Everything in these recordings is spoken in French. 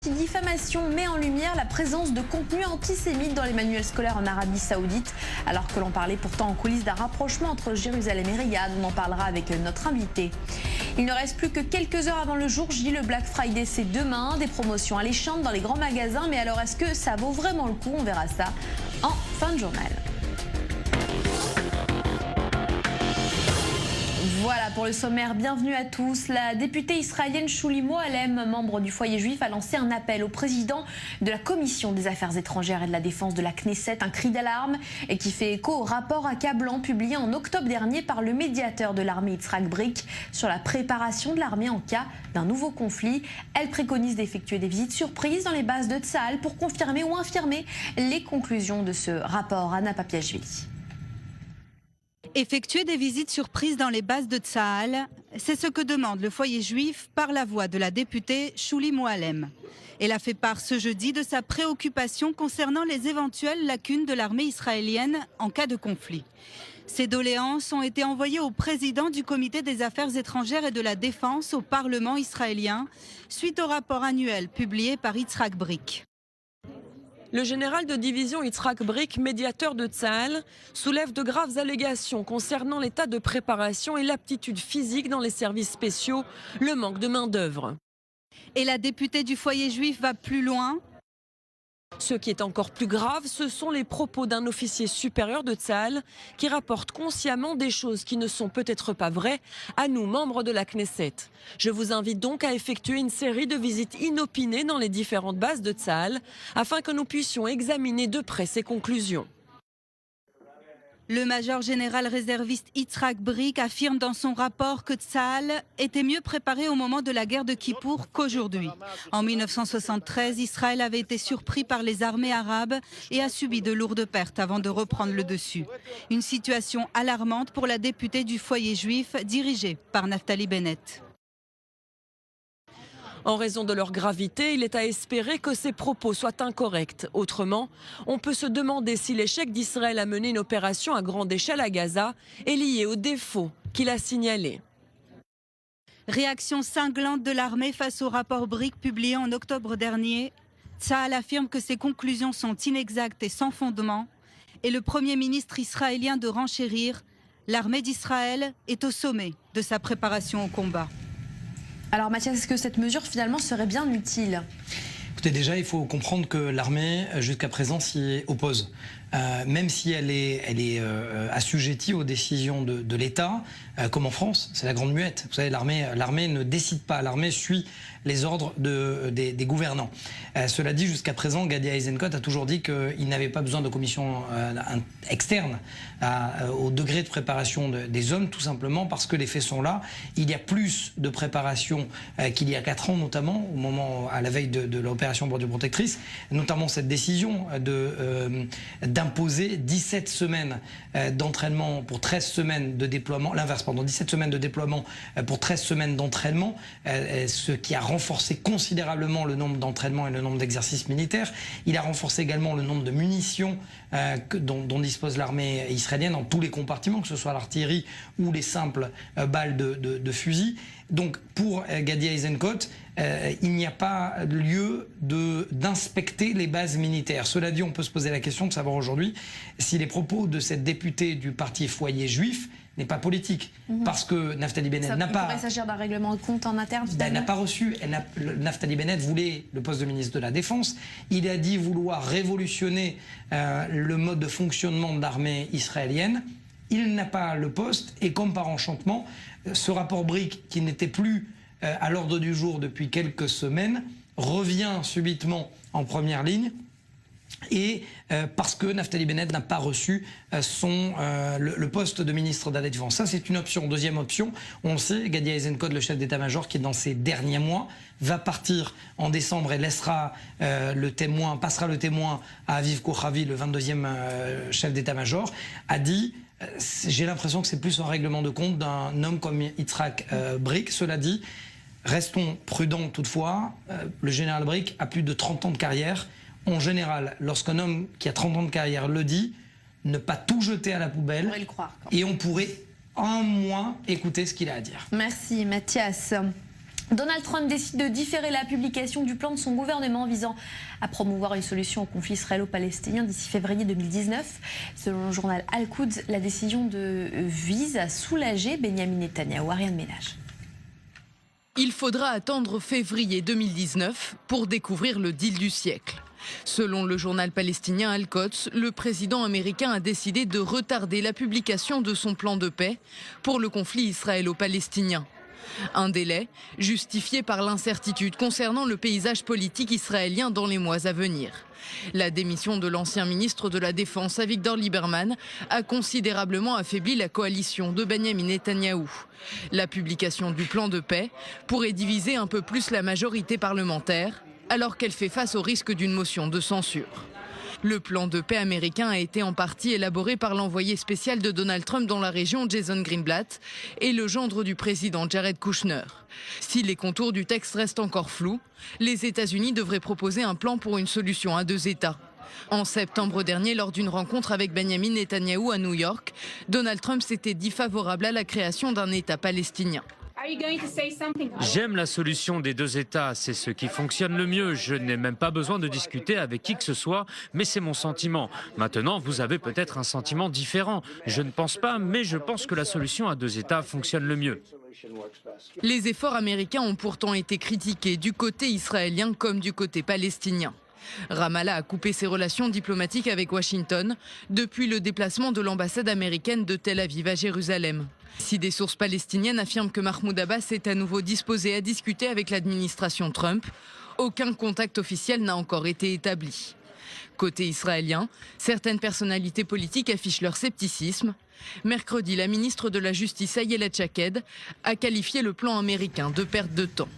Diffamation met en lumière la présence de contenus antisémites dans les manuels scolaires en Arabie Saoudite, alors que l'on parlait pourtant en coulisses d'un rapprochement entre Jérusalem et Riyad. On en parlera avec notre invité. Il ne reste plus que quelques heures avant le jour J. Le Black Friday, c'est demain. Des promotions alléchantes dans les grands magasins, mais alors est-ce que ça vaut vraiment le coup? On verra ça en fin de journal. Voilà pour le sommaire, bienvenue à tous. La députée israélienne Shuli Moallem, membre du foyer juif, a lancé un appel au président de la Commission des Affaires étrangères et de la Défense de la Knesset, un cri d'alarme et qui fait écho au rapport accablant publié en octobre dernier par le médiateur de l'armée Yitzhak Brik sur la préparation de l'armée en cas d'un nouveau conflit. Elle préconise d'effectuer des visites surprises dans les bases de Tsahal pour confirmer ou infirmer les conclusions de ce rapport. Anna Papiashvili. Effectuer des visites surprises dans les bases de Tsahal, c'est ce que demande le foyer juif par la voix de la députée Shuli Moallem. Elle a fait part ce jeudi de sa préoccupation concernant les éventuelles lacunes de l'armée israélienne en cas de conflit. Ces doléances ont été envoyées au président du comité des affaires étrangères et de la défense au Parlement israélien suite au rapport annuel publié par Yitzhak Brik. Le général de division Yitzhak Brik, médiateur de Tsahal, soulève de graves allégations concernant l'état de préparation et l'aptitude physique dans les services spéciaux, le manque de main-d'œuvre. Et la députée du foyer juif va plus loin. Ce qui est encore plus grave, ce sont les propos d'un officier supérieur de Tsahal qui rapporte consciemment des choses qui ne sont peut-être pas vraies à nous, membres de la Knesset. Je vous invite donc à effectuer une série de visites inopinées dans les différentes bases de Tsahal afin que nous puissions examiner de près ces conclusions. Le major général réserviste Yitzhak Brik affirme dans son rapport que Tsahal était mieux préparé au moment de la guerre de Kippour qu'aujourd'hui. En 1973, Israël avait été surpris par les armées arabes et a subi de lourdes pertes avant de reprendre le dessus. Une situation alarmante pour la députée du foyer juif dirigée par Naftali Bennett. En raison de leur gravité, il est à espérer que ces propos soient incorrects. Autrement, on peut se demander si l'échec d'Israël à mener une opération à grande échelle à Gaza est lié aux défauts qu'il a signalés. Réaction cinglante de l'armée face au rapport Brik publié en octobre dernier. Tsahal affirme que ses conclusions sont inexactes et sans fondement. Et le Premier ministre israélien de renchérir, l'armée d'Israël est au sommet de sa préparation au combat. Alors Mathias, est-ce que cette mesure finalement serait bien utile? Écoutez, déjà, il faut comprendre que l'armée, jusqu'à présent, s'y oppose. Même si elle est assujettie aux décisions de l'État, comme en France, c'est la grande muette. Vous savez, l'armée ne décide pas, l'armée suit les ordres des gouvernants. Cela dit, jusqu'à présent, Gadi Eisenkot a toujours dit qu'il n'avait pas besoin de commission externe au degré de préparation des hommes, tout simplement parce que les faits sont là. Il y a plus de préparation qu'il y a 4 ans, notamment, à la veille de l'opération bordure protectrice, notamment cette décision d'imposer 17 semaines d'entraînement pour 13 semaines de déploiement, l'inverse, pardon, 17 semaines de déploiement pour 13 semaines d'entraînement, ce qui a renforcé considérablement le nombre d'entraînements et le nombre d'exercices militaires. Il a renforcé également le nombre de munitions dont dispose l'armée israélienne dans tous les compartiments, que ce soit l'artillerie ou les simples balles de fusil. Donc pour Gadi Eisenkot, il n'y a pas lieu d'inspecter les bases militaires. Cela dit, on peut se poser la question de savoir aujourd'hui si les propos de cette députée du parti foyer juif n'est pas politique. Parce que Naftali Bennett n'a pas... Il pourrait s'agir d'un règlement de compte en interne. Elle n'a pas reçu. Naftali Bennett voulait le poste de ministre de la Défense. Il a dit vouloir révolutionner le mode de fonctionnement de l'armée israélienne. Il n'a pas le poste et comme par enchantement, ce rapport Brik qui n'était plus à l'ordre du jour depuis quelques semaines revient subitement en première ligne. Et parce que Naftali Bennett n'a pas reçu le poste de ministre de la Défense. Ça, c'est une option. Deuxième option, on sait, Gadi Eisenkot, le chef d'état-major, qui est dans ses derniers mois, va partir en décembre et laissera passera le témoin à Aviv Kochavi, le 22e chef d'état-major, a dit... J'ai l'impression que c'est plus un règlement de compte d'un homme comme Yitzhak Brik. Cela dit, restons prudents toutefois. Le général Brik a plus de 30 ans de carrière. En général, lorsqu'un homme qui a 30 ans de carrière le dit, ne pas tout jeter à la poubelle. On pourrait le croire. Et on pourrait en moins écouter ce qu'il a à dire. Merci Mathias. Donald Trump décide de différer la publication du plan de son gouvernement visant à promouvoir une solution au conflit israélo-palestinien d'ici février 2019. Selon le journal Al-Quds, la décision vise à soulager Benyamin Netanyahou. Ariane Ménage. Il faudra attendre février 2019 pour découvrir le deal du siècle. Selon le journal palestinien Al-Quds, le président américain a décidé de retarder la publication de son plan de paix pour le conflit israélo-palestinien. Un délai justifié par l'incertitude concernant le paysage politique israélien dans les mois à venir. La démission de l'ancien ministre de la Défense, Avigdor Lieberman, a considérablement affaibli la coalition de Benyamin Netanyahou. La publication du plan de paix pourrait diviser un peu plus la majorité parlementaire, alors qu'elle fait face au risque d'une motion de censure. Le plan de paix américain a été en partie élaboré par l'envoyé spécial de Donald Trump dans la région, Jason Greenblatt, et le gendre du président, Jared Kushner. Si les contours du texte restent encore flous, les États-Unis devraient proposer un plan pour une solution à 2 États. En septembre dernier, lors d'une rencontre avec Benyamin Netanyahou à New York, Donald Trump s'était dit favorable à la création d'un État palestinien. J'aime la solution des 2 États, c'est ce qui fonctionne le mieux. Je n'ai même pas besoin de discuter avec qui que ce soit, mais c'est mon sentiment. Maintenant, vous avez peut-être un sentiment différent. Je ne pense pas, mais je pense que la solution à 2 États fonctionne le mieux. Les efforts américains ont pourtant été critiqués du côté israélien comme du côté palestinien. Ramallah a coupé ses relations diplomatiques avec Washington depuis le déplacement de l'ambassade américaine de Tel Aviv à Jérusalem. Si des sources palestiniennes affirment que Mahmoud Abbas est à nouveau disposé à discuter avec l'administration Trump, aucun contact officiel n'a encore été établi. Côté israélien, certaines personnalités politiques affichent leur scepticisme. Mercredi, la ministre de la Justice, Ayelet Shaked, a qualifié le plan américain de perte de temps.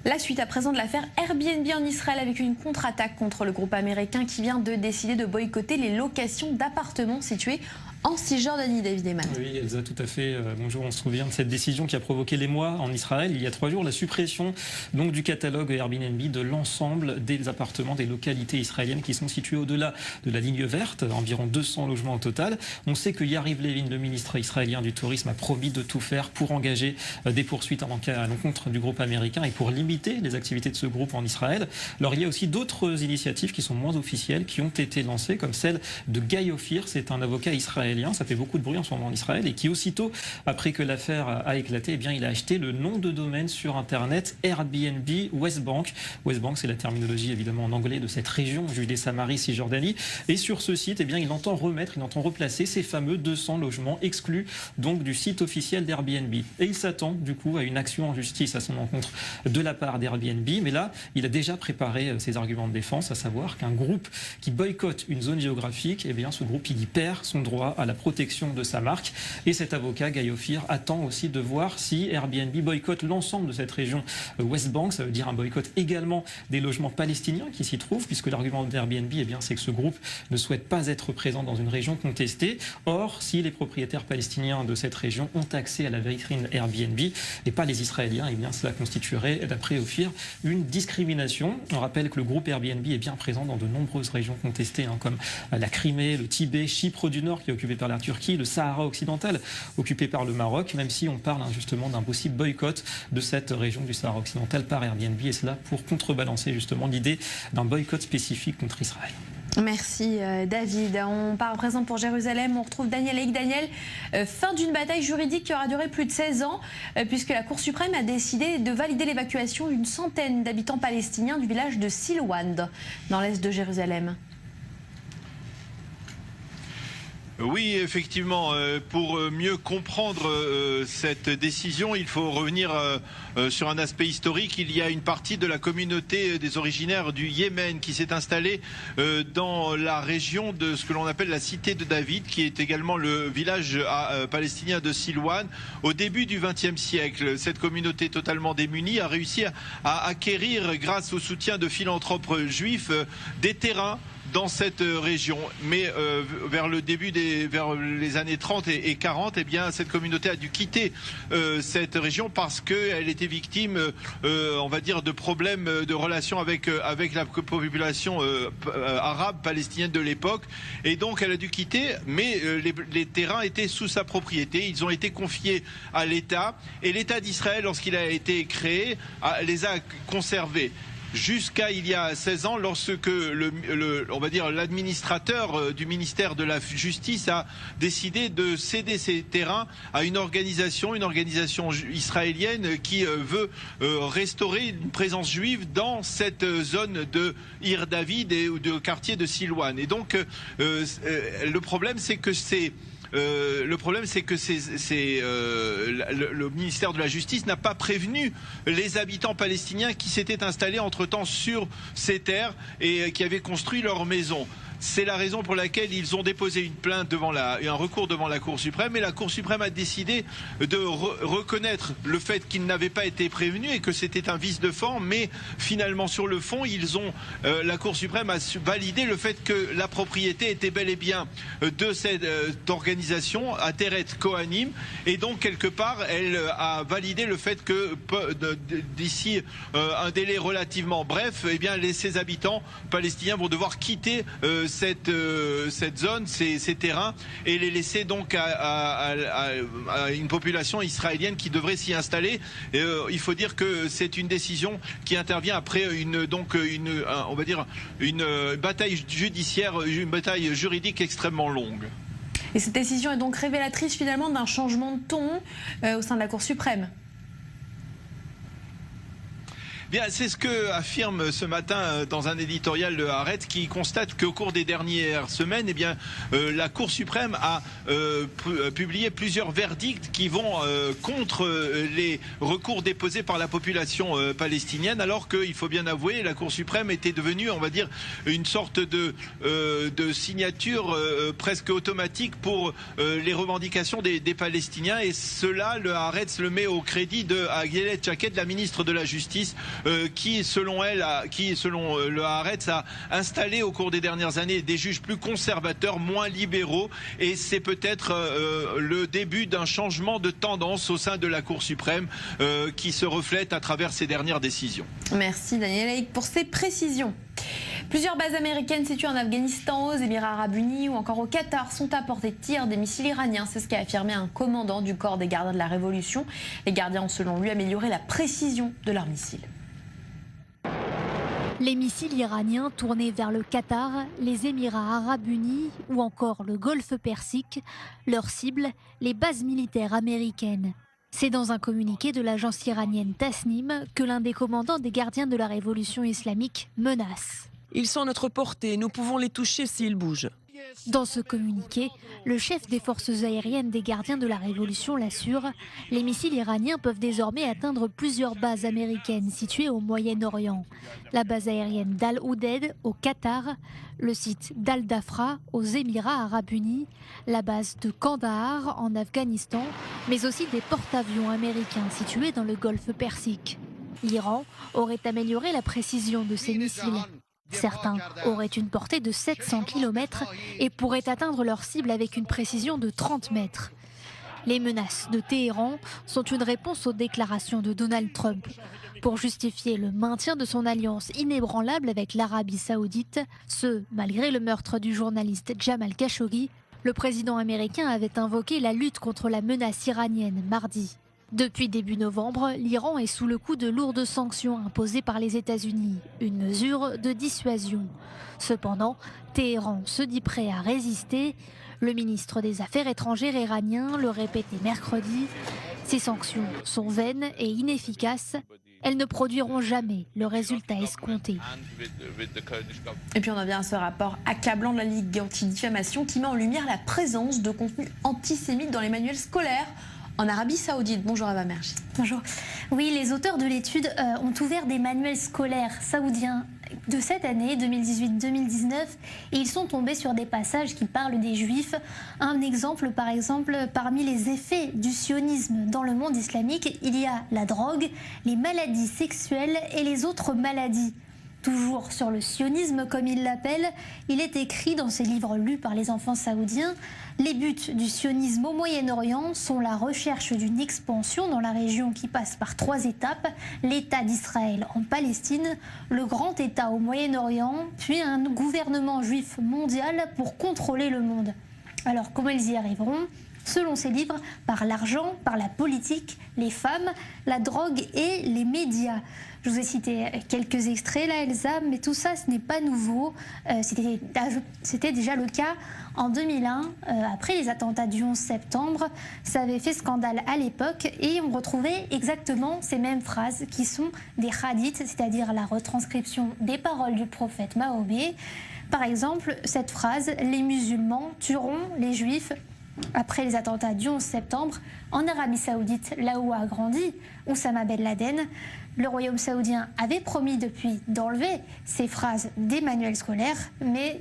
La suite à présent de l'affaire Airbnb en Israël avec une contre-attaque contre le groupe américain qui vient de décider de boycotter les locations d'appartements situés en Cisjordanie, David Eman. Oui, Elsa, tout à fait. Bonjour, on se souvient de cette décision qui a provoqué l'émoi en Israël il y a 3 jours, la suppression donc du catalogue Airbnb de l'ensemble des appartements des localités israéliennes qui sont situées au-delà de la ligne verte, environ 200 logements au total. On sait que Yariv Levin, le ministre israélien du tourisme, a promis de tout faire pour engager des poursuites à l'encontre du groupe américain et pour limiter les activités de ce groupe en Israël. Alors il y a aussi d'autres initiatives qui sont moins officielles, qui ont été lancées, comme celle de Guy Ophir, c'est un avocat israélien. Ça fait beaucoup de bruit en ce moment en Israël et qui aussitôt, après que l'affaire a éclaté, eh bien, il a acheté le nom de domaine sur Internet Airbnb West Bank. West Bank, c'est la terminologie évidemment en anglais de cette région, Judée-Samarie, Cisjordanie. Et sur ce site, eh bien, il entend replacer ces fameux 200 logements exclus donc du site officiel d'Airbnb. Et il s'attend du coup à une action en justice à son encontre de la part d'Airbnb. Mais là, il a déjà préparé ses arguments de défense, à savoir qu'un groupe qui boycotte une zone géographique, eh bien, ce groupe il y perd son droit à la protection de sa marque. Et cet avocat, Guy Ophir, attend aussi de voir si Airbnb boycotte l'ensemble de cette région West Bank. Ça veut dire un boycott également des logements palestiniens qui s'y trouvent, puisque l'argument d'Airbnb, eh bien, c'est que ce groupe ne souhaite pas être présent dans une région contestée. Or, si les propriétaires palestiniens de cette région ont accès à la vitrine Airbnb et pas les Israéliens, eh bien, cela constituerait, d'après Ophir, une discrimination. On rappelle que le groupe Airbnb est bien présent dans de nombreuses régions contestées, comme la Crimée, le Tibet, Chypre du Nord qui est occupé par la Turquie, le Sahara occidental occupé par le Maroc, même si on parle justement d'un possible boycott de cette région du Sahara occidental par Airbnb, et cela pour contrebalancer justement l'idée d'un boycott spécifique contre Israël. Merci David. On part à présent pour Jérusalem. On retrouve Daniel Haïk. Daniel, fin d'une bataille juridique qui aura duré plus de 16 ans puisque la Cour suprême a décidé de valider l'évacuation d'une centaine d'habitants palestiniens du village de Silwan dans l'est de Jérusalem. Oui, effectivement, pour mieux comprendre cette décision, il faut revenir sur un aspect historique. Il y a une partie de la communauté des originaires du Yémen qui s'est installée dans la région de ce que l'on appelle la cité de David, qui est également le village palestinien de Silwan. Au début du XXe siècle, cette communauté totalement démunie a réussi à acquérir, grâce au soutien de philanthropes juifs, des terrains dans cette région. Mais vers les années 30 et 40, eh bien, cette communauté a dû quitter cette région parce qu'elle était victime, on va dire, de problèmes de relations avec la population arabe palestinienne de l'époque. Et donc, elle a dû quitter, mais les terrains étaient sous sa propriété. Ils ont été confiés à l'État. Et l'État d'Israël, lorsqu'il a été créé, les a conservés. Jusqu'à il y a 16 ans, lorsque on va dire l'administrateur du ministère de la Justice a décidé de céder ces terrains à une organisation israélienne qui veut restaurer une présence juive dans cette zone de Ir David et de quartier de Silouane. Et donc le problème, c'est que le ministère de la Justice n'a pas prévenu les habitants palestiniens qui s'étaient installés entre-temps sur ces terres et qui avaient construit leur maison. C'est la raison pour laquelle ils ont déposé une plainte un recours devant la Cour suprême, et la Cour suprême a décidé de reconnaître le fait qu'ils n'avaient pas été prévenus et que c'était un vice de forme, mais finalement sur le fond, la Cour suprême a validé le fait que la propriété était bel et bien de cette organisation, Ateret Kohanim, et donc quelque part elle a validé le fait que d'ici un délai relativement bref, eh bien ces habitants palestiniens vont devoir quitter cette zone, ces terrains, et les laisser donc à une population israélienne qui devrait s'y installer. Il faut dire que c'est une décision qui intervient après une bataille judiciaire, une bataille juridique extrêmement longue. Et cette décision est donc révélatrice finalement d'un changement de ton au sein de la Cour suprême. Bien, c'est ce que affirme ce matin dans un éditorial le Haaretz, qui constate qu'au cours des dernières semaines, eh bien, la Cour suprême a publié plusieurs verdicts qui vont contre les recours déposés par la population palestinienne, alors qu'il faut bien avouer, la Cour suprême était devenue, on va dire, une sorte de signature presque automatique pour les revendications des Palestiniens, et cela, le Haaretz le met au crédit de Ayelet Shaked, la ministre de la Justice, qui, selon le Haaretz, a installé au cours des dernières années des juges plus conservateurs, moins libéraux, et c'est peut-être le début d'un changement de tendance au sein de la Cour suprême qui se reflète à travers ces dernières décisions. Merci Daniel Haïk pour ces précisions. Plusieurs bases américaines situées en Afghanistan, aux Émirats Arabes Unis ou encore au Qatar sont à portée de tir des missiles iraniens. C'est ce qu'a affirmé un commandant du corps des gardiens de la Révolution. Les gardiens ont selon lui amélioré la précision de leurs missiles. Les missiles iraniens tournés vers le Qatar, les Émirats Arabes Unis ou encore le Golfe Persique, leur cible, les bases militaires américaines. C'est dans un communiqué de l'agence iranienne Tasnim que l'un des commandants des gardiens de la Révolution islamique menace. Ils sont à notre portée, nous pouvons les toucher s'ils bougent. Dans ce communiqué, le chef des forces aériennes des gardiens de la Révolution l'assure, les missiles iraniens peuvent désormais atteindre plusieurs bases américaines situées au Moyen-Orient. La base aérienne d'Al Udeid au Qatar, le site d'Al Dafra aux Émirats Arabes Unis, la base de Kandahar en Afghanistan, mais aussi des porte-avions américains situés dans le Golfe Persique. L'Iran aurait amélioré la précision de ses missiles. Certains auraient une portée de 700 km et pourraient atteindre leur cible avec une précision de 30 mètres. Les menaces de Téhéran sont une réponse aux déclarations de Donald Trump. Pour justifier le maintien de son alliance inébranlable avec l'Arabie Saoudite, malgré le meurtre du journaliste Jamal Khashoggi, le président américain avait invoqué la lutte contre la menace iranienne mardi. Depuis début novembre, l'Iran est sous le coup de lourdes sanctions imposées par les États-Unis, une mesure de dissuasion. Cependant, Téhéran se dit prêt à résister. Le ministre des Affaires étrangères iranien le répétait mercredi. Ces sanctions sont vaines et inefficaces. Elles ne produiront jamais le résultat escompté. Et puis on en vient à ce rapport accablant de la Ligue anti-diffamation qui met en lumière la présence de contenus antisémites dans les manuels scolaires en Arabie Saoudite. Bonjour Ava Merchi. Bonjour. Oui, les auteurs de l'étude ont ouvert des manuels scolaires saoudiens de cette année, 2018-2019, et ils sont tombés sur des passages qui parlent des Juifs. Un exemple, par exemple, parmi les effets du sionisme dans le monde islamique, il y a la drogue, les maladies sexuelles et les autres maladies. Toujours sur le sionisme, comme il l'appelle, il est écrit dans ses livres lus par les enfants saoudiens: les buts du sionisme au Moyen-Orient sont la recherche d'une expansion dans la région qui passe par 3 étapes: l'État d'Israël en Palestine, le grand État au Moyen-Orient, puis un gouvernement juif mondial pour contrôler le monde. Alors comment ils y arriveront ? Selon ses livres, par l'argent, par la politique, les femmes, la drogue et les médias. Je vous ai cité quelques extraits là, Elsa, mais tout ça, ce n'est pas nouveau. C'était déjà le cas en 2001, après les attentats du 11 septembre. Ça avait fait scandale à l'époque et on retrouvait exactement ces mêmes phrases qui sont des hadiths, c'est-à-dire la retranscription des paroles du prophète Mahomet. Par exemple, cette phrase: les musulmans tueront les juifs. Après les attentats du 11 septembre, en Arabie Saoudite, là où a grandi Oussama Ben Laden, le royaume saoudien avait promis depuis d'enlever ces phrases des manuels scolaires, mais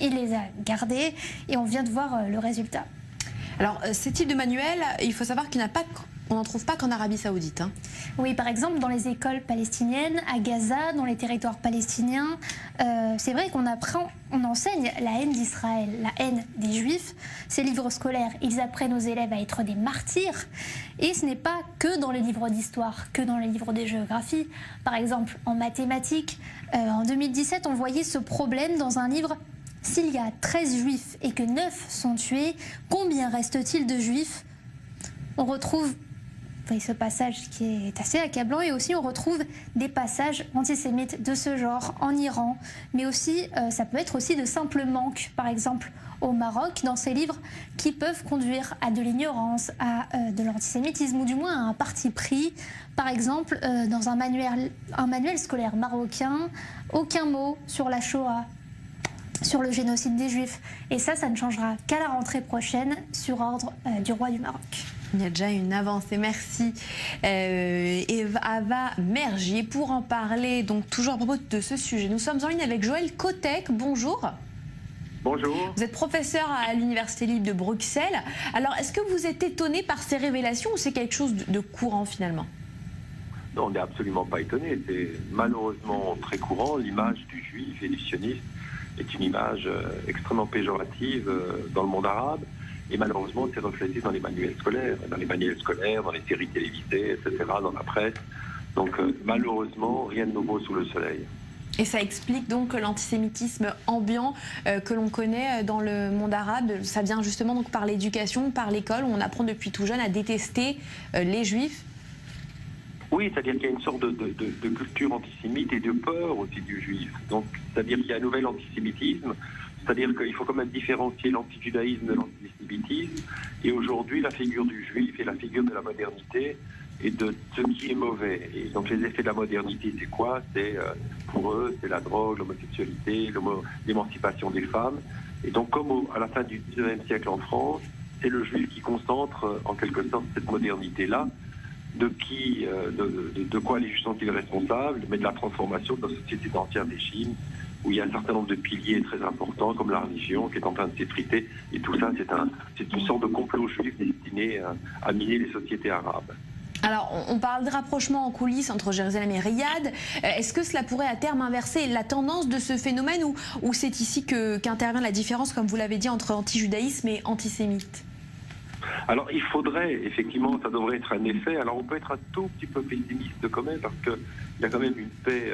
il les a gardées et on vient de voir le résultat. Alors, ces types de manuels, il faut savoir qu'on n'en trouve pas qu'en Arabie Saoudite. Hein. Oui, par exemple, dans les écoles palestiniennes, à Gaza, dans les territoires palestiniens, c'est vrai on enseigne la haine d'Israël, la haine des Juifs. Ces livres scolaires, ils apprennent aux élèves à être des martyrs. Et ce n'est pas que dans les livres d'histoire, que dans les livres de géographie. Par exemple, en mathématiques, en 2017, on voyait ce problème dans un livre: s'il y a 13 Juifs et que 9 sont tués, combien reste-t-il de Juifs ? On retrouve ce passage qui est assez accablant, et aussi on retrouve des passages antisémites de ce genre en Iran, mais aussi ça peut être aussi de simples manques, par exemple au Maroc, dans ces livres qui peuvent conduire à de l'ignorance, à de l'antisémitisme, ou du moins à un parti pris. Par exemple, dans un manuel scolaire marocain, aucun mot sur la Shoah, sur le génocide des Juifs. Et ça ne changera qu'à la rentrée prochaine, sur ordre du roi du Maroc. Il y a déjà une avancée, merci Ava Mergier. Pour en parler, donc toujours à propos de ce sujet, nous sommes en ligne avec Joël Kotek. Bonjour. Bonjour. Vous êtes professeur à l'Université libre de Bruxelles. Alors, est-ce que vous êtes étonné par ces révélations ou c'est quelque chose de courant finalement ? Non, on n'est absolument pas étonné. C'est malheureusement très courant. L'image du juif et du sioniste est une image extrêmement péjorative dans le monde arabe. Et malheureusement, c'est reflété dans les manuels scolaires, dans les séries télévisées, etc., dans la presse. Donc malheureusement, rien de nouveau sous le soleil. Et ça explique donc l'antisémitisme ambiant que l'on connaît dans le monde arabe. Ça vient justement donc par l'éducation, par l'école, où on apprend depuis tout jeune à détester les juifs. Oui, c'est-à-dire qu'il y a une sorte de culture antisémite et de peur aussi du juif. Donc, c'est-à-dire qu'il y a un nouvel antisémitisme. C'est-à-dire qu'il faut quand même différencier l'antijudaïsme de l'antisémitisme. Et aujourd'hui, la figure du juif est la figure de la modernité et de ce qui est mauvais. Et donc les effets de la modernité, c'est quoi ? C'est pour eux, c'est la drogue, l'homosexualité, l'émancipation des femmes. Et donc comme à la fin du XIXe siècle en France, c'est le juif qui concentre en quelque sorte cette modernité-là. De quoi les juifs sont-ils responsables ? Mais de la transformation de la société d'Ancien Régime, où il y a un certain nombre de piliers très importants, comme la religion, qui est en train de s'effriter. Et tout ça, c'est une sorte de complot juif destiné à miner les sociétés arabes. Alors, on parle de rapprochement en coulisses entre Jérusalem et Riyad. Est-ce que cela pourrait à terme inverser la tendance de ce phénomène, ou c'est ici qu'intervient la différence, comme vous l'avez dit, entre antijudaïsme et antisémite ? Alors, il faudrait, effectivement, ça devrait être un effet. Alors, on peut être un tout petit peu pessimiste quand même, parce qu'il y a quand même une paix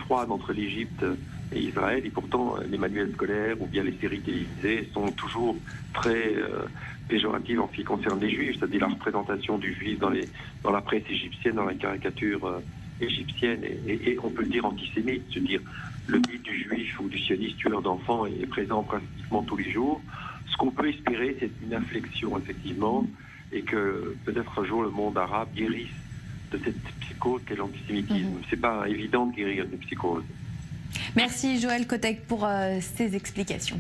froide entre l'Égypte et Israël, et pourtant, les manuels scolaires ou bien les séries télévisées sont toujours très péjoratives en ce qui concerne les juifs, c'est-à-dire la représentation du juif dans la presse égyptienne, dans la caricature égyptienne, et on peut le dire antisémite, c'est-à-dire le mythe du juif ou du sioniste tueur d'enfants est présent pratiquement tous les jours. Ce qu'on peut espérer, c'est une inflexion, effectivement, et que peut-être un jour le monde arabe guérisse de cette psychose qu'est l'antisémitisme. C'est pas évident de guérir une psychose. Merci Joël Kotek pour ces explications.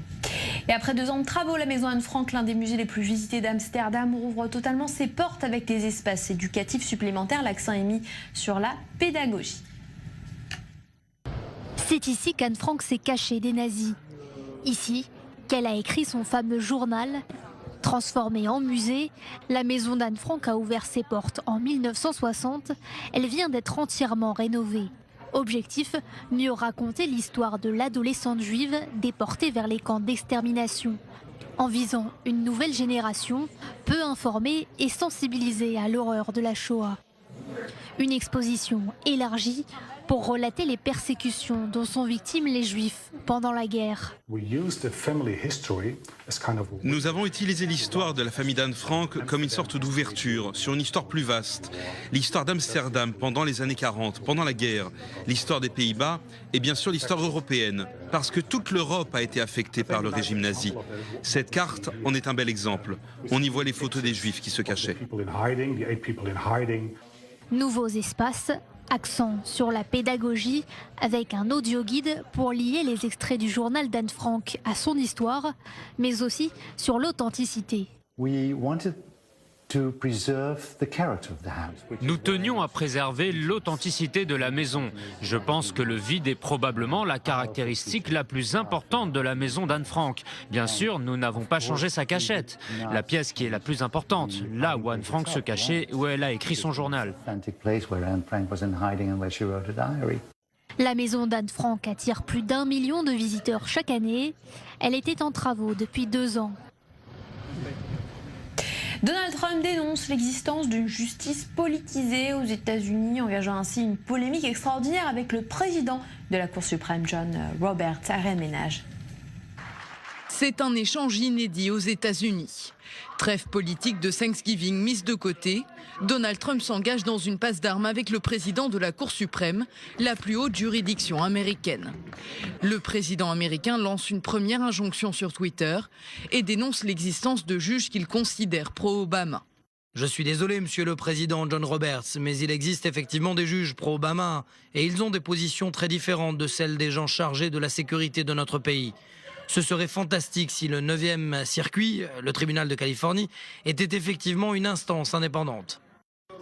Et après 2 ans de travaux, la Maison Anne Frank, l'un des musées les plus visités d'Amsterdam, rouvre totalement ses portes avec des espaces éducatifs supplémentaires. L'accent est mis sur la pédagogie. C'est ici qu'Anne Frank s'est cachée des nazis. Ici qu'elle a écrit son fameux journal. Transformée en musée, la maison d'Anne Frank a ouvert ses portes en 1960. Elle vient d'être entièrement rénovée. Objectif, mieux raconter l'histoire de l'adolescente juive déportée vers les camps d'extermination, en visant une nouvelle génération peu informée et sensibilisée à l'horreur de la Shoah. Une exposition élargie pour relater les persécutions dont sont victimes les Juifs pendant la guerre. Nous avons utilisé l'histoire de la famille d'Anne Frank comme une sorte d'ouverture sur une histoire plus vaste. L'histoire d'Amsterdam pendant les années 40, pendant la guerre, l'histoire des Pays-Bas et bien sûr l'histoire européenne, parce que toute l'Europe a été affectée par le régime nazi. Cette carte en est un bel exemple. On y voit les photos des Juifs qui se cachaient. Nouveaux espaces, accent sur la pédagogie avec un audio-guide pour lier les extraits du journal d'Anne Frank à son histoire, mais aussi sur l'authenticité. Nous tenions à préserver l'authenticité de la maison. Je pense que le vide est probablement la caractéristique la plus importante de la maison d'Anne Frank. Bien sûr, nous n'avons pas changé sa cachette. La pièce qui est la plus importante, là où Anne Frank se cachait, où elle a écrit son journal. La maison d'Anne Frank attire plus d'1 million de visiteurs chaque année. Elle était en travaux depuis 2 ans. Donald Trump dénonce l'existence d'une justice politisée aux États-Unis, engageant ainsi une polémique extraordinaire avec le président de la Cour suprême, John Roberts. Ariane Ménage. C'est un échange inédit aux États-Unis. Trêve politique de Thanksgiving mise de côté, Donald Trump s'engage dans une passe d'armes avec le président de la Cour suprême, la plus haute juridiction américaine. Le président américain lance une première injonction sur Twitter et dénonce l'existence de juges qu'il considère pro-Obama. Je suis désolé, monsieur le président John Roberts, mais il existe effectivement des juges pro-Obama et ils ont des positions très différentes de celles des gens chargés de la sécurité de notre pays. Ce serait fantastique si le 9e circuit, le tribunal de Californie, était effectivement une instance indépendante.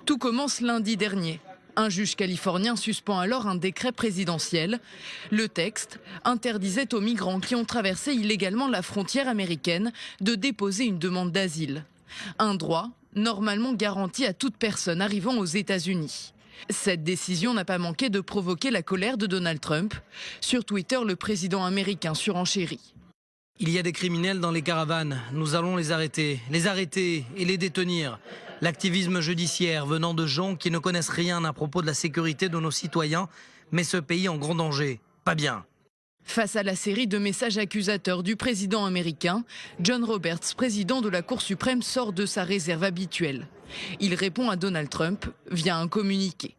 Tout commence lundi dernier. Un juge californien suspend alors un décret présidentiel. Le texte interdisait aux migrants qui ont traversé illégalement la frontière américaine de déposer une demande d'asile. Un droit normalement garanti à toute personne arrivant aux États-Unis. Cette décision n'a pas manqué de provoquer la colère de Donald Trump. Sur Twitter, le président américain surenchérit. Il y a des criminels dans les caravanes. Nous allons les arrêter et les détenir. L'activisme judiciaire venant de gens qui ne connaissent rien à propos de la sécurité de nos citoyens met ce pays en grand danger. Pas bien. Face à la série de messages accusateurs du président américain, John Roberts, président de la Cour suprême, sort de sa réserve habituelle. Il répond à Donald Trump via un communiqué.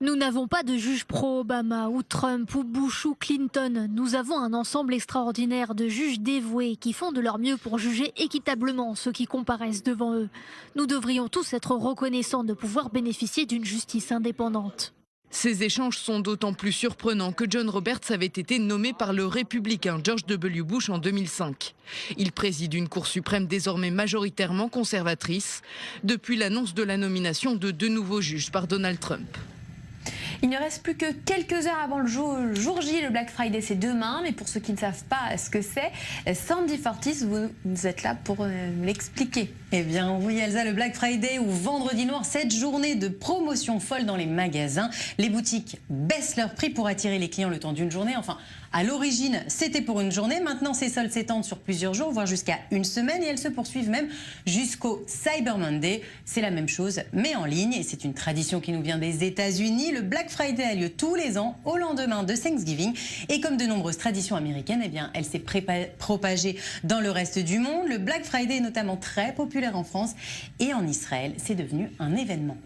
Nous n'avons pas de juges pro-Obama ou Trump ou Bush ou Clinton. Nous avons un ensemble extraordinaire de juges dévoués qui font de leur mieux pour juger équitablement ceux qui comparaissent devant eux. Nous devrions tous être reconnaissants de pouvoir bénéficier d'une justice indépendante. Ces échanges sont d'autant plus surprenants que John Roberts avait été nommé par le républicain George W. Bush en 2005. Il préside une Cour suprême désormais majoritairement conservatrice depuis l'annonce de la nomination de 2 nouveaux juges par Donald Trump. Il ne reste plus que quelques heures avant le jour J, le Black Friday c'est demain, mais pour ceux qui ne savent pas ce que c'est, Sandy Fortis, vous êtes là pour l'expliquer. Eh bien oui Elsa, le Black Friday ou Vendredi Noir, cette journée de promotion folle dans les magasins. Les boutiques baissent leurs prix pour attirer les clients le temps d'une journée. Enfin, à l'origine, c'était pour une journée. Maintenant, ces soldes s'étendent sur plusieurs jours, voire jusqu'à une semaine. Et elles se poursuivent même jusqu'au Cyber Monday. C'est la même chose, mais en ligne. Et c'est une tradition qui nous vient des États-Unis. Le Black Friday a lieu tous les ans, au lendemain de Thanksgiving. Et comme de nombreuses traditions américaines, eh bien, elle s'est propagée dans le reste du monde. Le Black Friday est notamment très populaire en France. Et en Israël, c'est devenu un événement.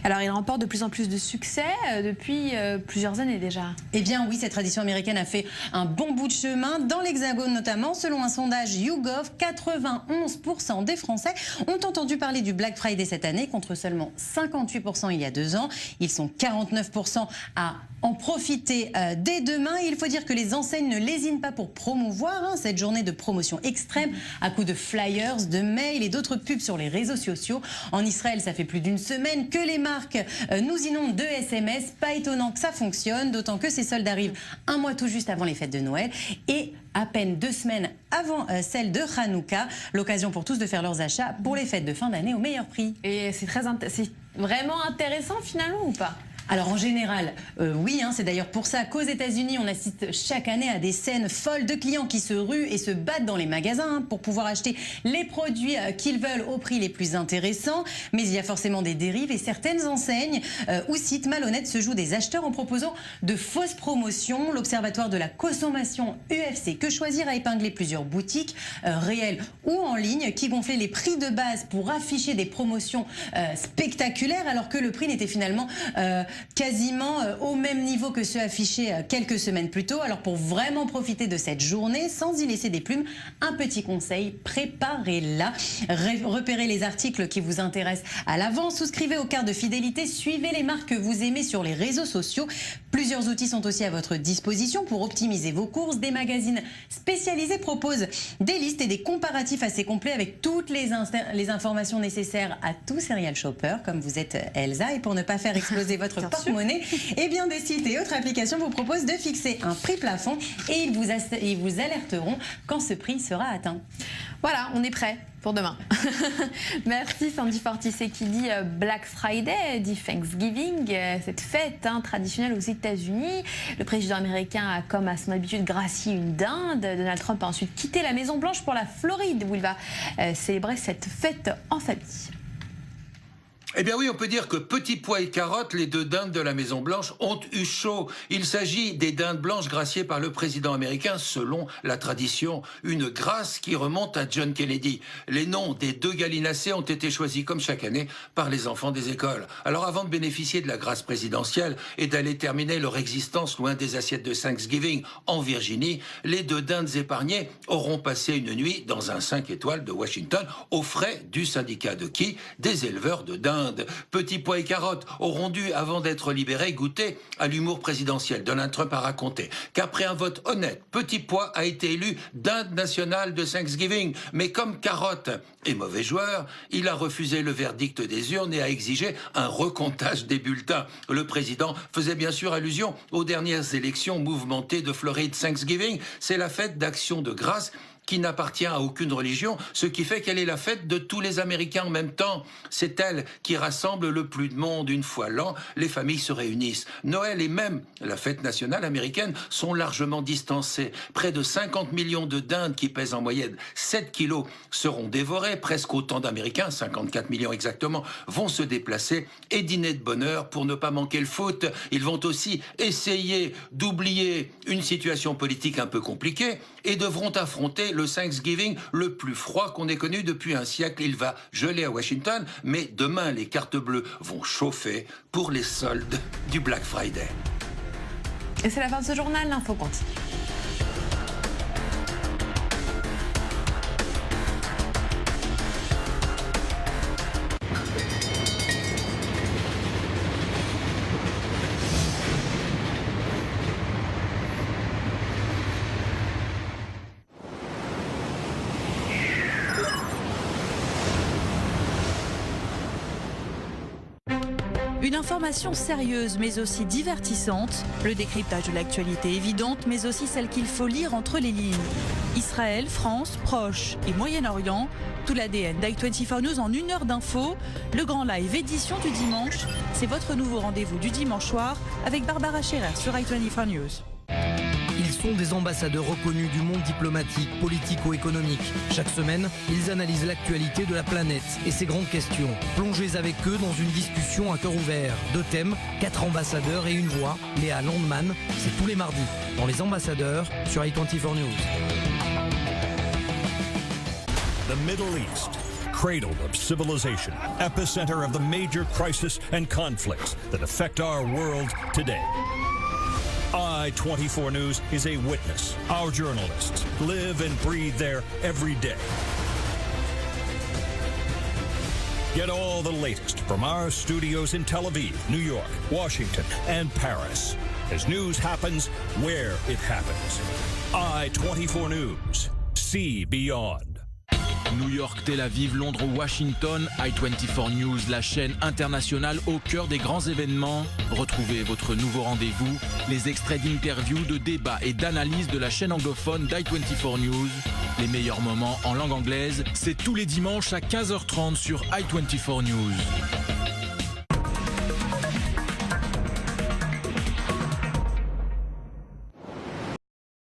Alors, il remporte de plus en plus de succès depuis plusieurs années déjà. Eh bien oui, cette tradition américaine a fait un bon bout de chemin, dans l'Hexagone notamment. Selon un sondage YouGov, 91% des Français ont entendu parler du Black Friday cette année, contre seulement 58% il y a 2 ans. Ils sont 49% à en profiter dès demain. Il faut dire que les enseignes ne lésinent pas pour promouvoir cette journée de promotion extrême à coups de flyers, de mails et d'autres pubs sur les réseaux sociaux. En Israël, ça fait plus d'une semaine que les marques nous inondent de SMS. Pas étonnant que ça fonctionne, d'autant que ces soldes arrivent un mois tout juste avant les fêtes de Noël et à peine 2 semaines avant celle de Hanouka. L'occasion pour tous de faire leurs achats pour les fêtes de fin d'année au meilleur prix. Et c'est vraiment intéressant finalement ou pas ? Alors en général, oui, c'est d'ailleurs pour ça qu'aux États-Unis, on assiste chaque année à des scènes folles de clients qui se ruent et se battent dans les magasins pour pouvoir acheter les produits qu'ils veulent au prix les plus intéressants. Mais il y a forcément des dérives et certaines enseignes ou sites malhonnêtes se jouent des acheteurs en proposant de fausses promotions. L'Observatoire de la consommation UFC Que Choisir a épinglé plusieurs boutiques réelles ou en ligne qui gonflaient les prix de base pour afficher des promotions spectaculaires alors que le prix n'était finalement quasiment au même niveau que ceux affichés quelques semaines plus tôt. Alors pour vraiment profiter de cette journée sans y laisser des plumes, un petit conseil, préparez-la. Repérez les articles qui vous intéressent à l'avance, souscrivez aux cartes de fidélité, suivez les marques que vous aimez sur les réseaux sociaux. Plusieurs outils sont aussi à votre disposition pour optimiser vos courses. Des magazines spécialisés proposent des listes et des comparatifs assez complets avec toutes les informations nécessaires à tout serial shopper comme vous êtes Elsa. Et pour ne pas faire exploser votre porte-monnaie, eh bien des sites et autres applications vous proposent de fixer un prix plafond et ils vous alerteront quand ce prix sera atteint. Voilà, on est prêt pour demain. Merci Sandy Fortis. Et qui dit Black Friday, dit Thanksgiving, cette fête traditionnelle aux États-Unis. Le président américain a, comme à son habitude, gracié une dinde. Donald Trump a ensuite quitté la Maison-Blanche pour la Floride, où il va célébrer cette fête en famille. Eh bien oui, on peut dire que Petit Pois et Carotte, les deux dindes de la Maison-Blanche, ont eu chaud. Il s'agit des dindes blanches graciées par le président américain selon la tradition. Une grâce qui remonte à John Kennedy. Les noms des deux gallinacés ont été choisis comme chaque année par les enfants des écoles. Alors avant de bénéficier de la grâce présidentielle et d'aller terminer leur existence loin des assiettes de Thanksgiving en Virginie, les deux dindes épargnées auront passé une nuit dans un 5 étoiles de Washington aux frais du syndicat de qui? Des éleveurs de dindes. Petit Pois et Carotte auront dû, avant d'être libérés, goûter à l'humour présidentiel. Donald Trump a raconté qu'après un vote honnête, Petit Pois a été élu dinde nationale de Thanksgiving. Mais comme Carotte est mauvais joueur, il a refusé le verdict des urnes et a exigé un recomptage des bulletins. Le président faisait bien sûr allusion aux dernières élections mouvementées de Floride. Thanksgiving, c'est la fête d'action de grâce qui n'appartient à aucune religion, ce qui fait qu'elle est la fête de tous les Américains en même temps. C'est elle qui rassemble le plus de monde. Une fois l'an, les familles se réunissent. Noël et même la fête nationale américaine sont largement distancés. Près de 50 millions de dindes qui pèsent en moyenne 7 kilos seront dévorées. Presque autant d'Américains, 54 millions exactement, vont se déplacer et dîner de bonne heure pour ne pas manquer le foot. Ils vont aussi essayer d'oublier une situation politique un peu compliquée et devront affronter le Thanksgiving le plus froid qu'on ait connu depuis un siècle. Il va geler à Washington, mais demain les cartes bleues vont chauffer pour les soldes du Black Friday. Et c'est la fin de ce journal, l'info continue. Une information sérieuse mais aussi divertissante, le décryptage de l'actualité évidente mais aussi celle qu'il faut lire entre les lignes. Israël, France, Proche et Moyen-Orient, tout l'ADN d'i24 News en 1 heure d'info. Le grand live édition du dimanche, c'est votre nouveau rendez-vous du dimanche soir avec Barbara Scherer sur i24 News. Ils sont des ambassadeurs reconnus du monde diplomatique, politico-économique. Chaque semaine, ils analysent l'actualité de la planète et ses grandes questions. Plongez avec eux dans une discussion à cœur ouvert. 2 thèmes, 4 ambassadeurs et une voix. Léa Landman, c'est tous les mardis dans Les Ambassadeurs sur i24 News. The Middle East, cradle of civilization, epicenter of the major crises and conflicts that affect our world today. i24 News is a witness. Our journalists live and breathe there every day. Get all the latest from our studios in Tel Aviv, New York, Washington, and Paris. As news happens where it happens. i24 News. See beyond. New York, Tel Aviv, Londres, Washington, i24 News, la chaîne internationale au cœur des grands événements. Retrouvez votre nouveau rendez-vous, les extraits d'interviews, de débats et d'analyses de la chaîne anglophone d'i24 News. Les meilleurs moments en langue anglaise, c'est tous les dimanches à 15h30 sur i24 News.